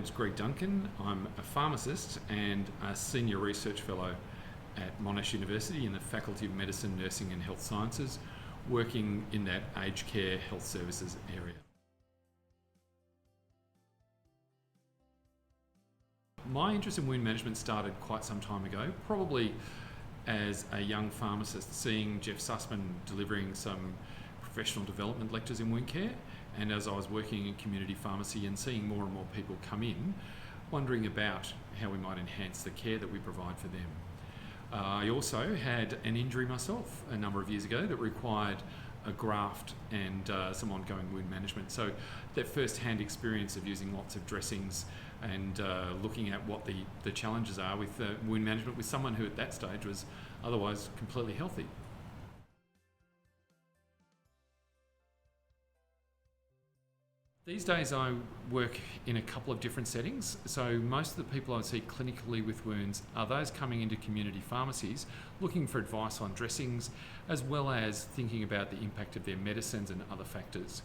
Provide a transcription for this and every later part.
name's Duncan. I'm a pharmacist and a senior research fellow at Monash University in the Faculty of Medicine, Nursing and Health Sciences, working in that aged care health services area. My interest in wound management started quite some time ago, probably as a young pharmacist, seeing Jeff Sussman delivering some professional development lectures in wound care, and as I was working in community pharmacy and seeing more and more people come in, wondering about how we might enhance the care that we provide for them. I also had an injury myself a number of years ago that required a graft and some ongoing wound management. So that first-hand experience of using lots of dressings and looking at what the challenges are with wound management with someone who at that stage was otherwise completely healthy. These days I work in a couple of different settings. So most of the people I see clinically with wounds are those coming into community pharmacies looking for advice on dressings, as well as thinking about the impact of their medicines and other factors.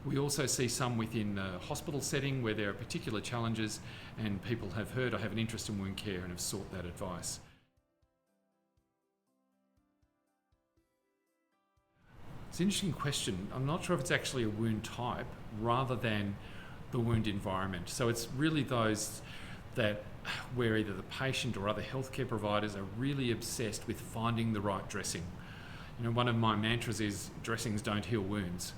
We also see some within the hospital setting where there are particular challenges and people have heard I have an interest in wound care and have sought that advice. It's an interesting question. I'm not sure if it's actually a wound type rather than the wound environment. So it's really those that where either the patient or other healthcare providers are really obsessed with finding the right dressing. You know, one of my mantras is dressings don't heal wounds.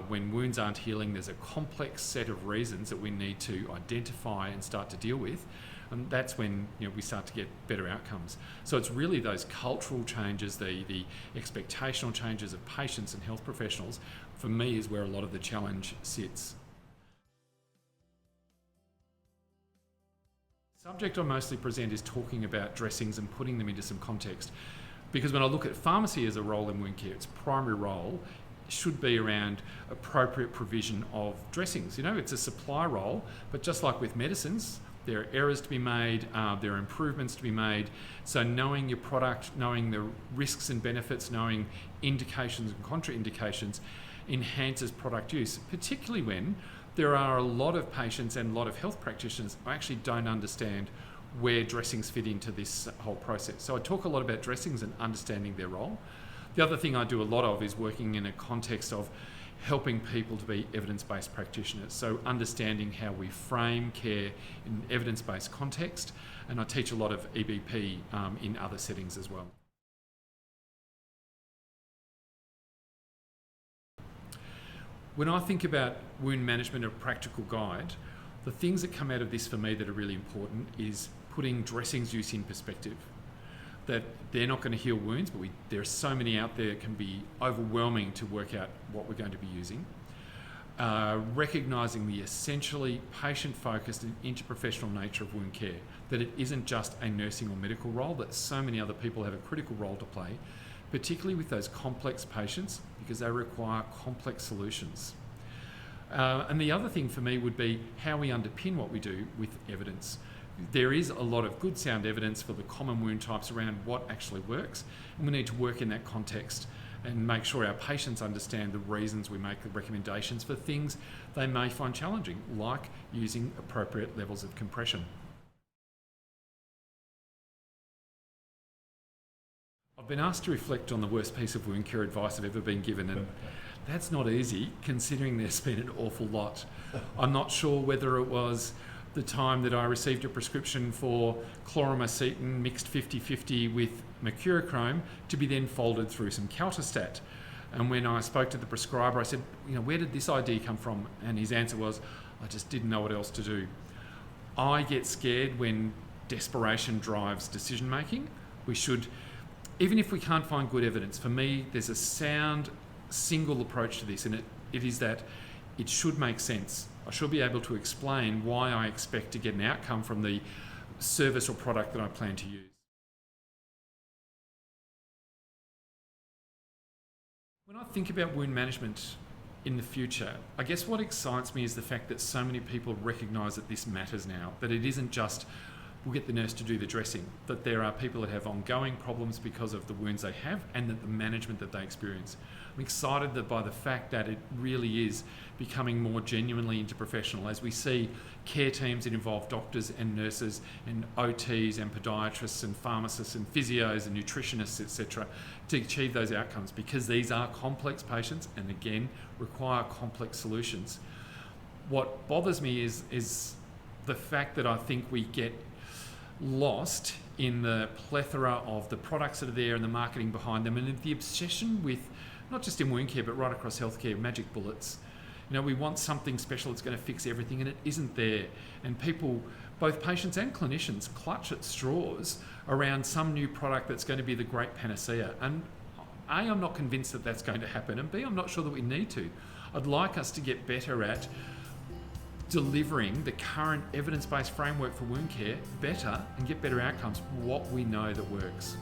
When wounds aren't healing, there's a complex set of reasons that we need to identify and start to deal with. And that's when we start to get better outcomes. So it's really those cultural changes, the expectational changes of patients and health professionals, for me, is where a lot of the challenge sits. The subject I mostly present is talking about dressings and putting them into some context. Because when I look at pharmacy as a role in wound care, its primary role should be around appropriate provision of dressings. It's a supply role, but just like with medicines, there are errors to be made, there are improvements to be made. So knowing your product, knowing the risks and benefits, knowing indications and contraindications enhances product use, particularly when there are a lot of patients and a lot of health practitioners who actually don't understand where dressings fit into this whole process. So I talk a lot about dressings and understanding their role. The other thing I do a lot of is working in a context of helping people to be evidence-based practitioners. So understanding how we frame care in evidence-based context, and I teach a lot of EBP in other settings as well. When I think about wound management, a practical guide, the things that come out of this for me that are really important is putting dressings use in perspective. That they're not going to heal wounds, but there are so many out there, it can be overwhelming to work out what we're going to be using. Recognising the essentially patient-focused and interprofessional nature of wound care, that it isn't just a nursing or medical role, that so many other people have a critical role to play, particularly with those complex patients, because they require complex solutions. And the other thing for me would be how we underpin what we do with evidence. There is a lot of good sound evidence for the common wound types around what actually works, and we need to work in that context and make sure our patients understand the reasons we make the recommendations for things they may find challenging, like using appropriate levels of compression. I've been asked to reflect on the worst piece of wound care advice I've ever been given, and that's not easy considering there's been an awful lot. I'm not sure whether it was the time that I received a prescription for chloromacetin mixed 50-50 with mercurochrome to be then folded through some Caltostat. And when I spoke to the prescriber, I said, where did this idea come from? And his answer was, I just didn't know what else to do. I get scared when desperation drives decision making. We should, even if we can't find good evidence, for me, there's a sound single approach to this, and it is that it should make sense. I should be able to explain why I expect to get an outcome from the service or product that I plan to use. When I think about wound management in the future, I guess what excites me is the fact that so many people recognise that this matters now, that it isn't just we'll get the nurse to do the dressing. That there are people that have ongoing problems because of the wounds they have and that the management that they experience. I'm excited that by the fact that it really is becoming more genuinely interprofessional as we see care teams that involve doctors and nurses and OTs and podiatrists and pharmacists and physios and nutritionists, etc., to achieve those outcomes, because these are complex patients and again require complex solutions. What bothers me is the fact that I think we get lost in the plethora of the products that are there and the marketing behind them, and the obsession with, not just in wound care but right across healthcare, magic bullets. You know, we want something special that's going to fix everything, and it isn't there. And people, both patients and clinicians, clutch at straws around some new product that's going to be the great panacea. And A, I'm not convinced that that's going to happen, and B, I'm not sure that we need to. I'd like us to get better at delivering the current evidence-based framework for wound care better and get better outcomes, what we know that works.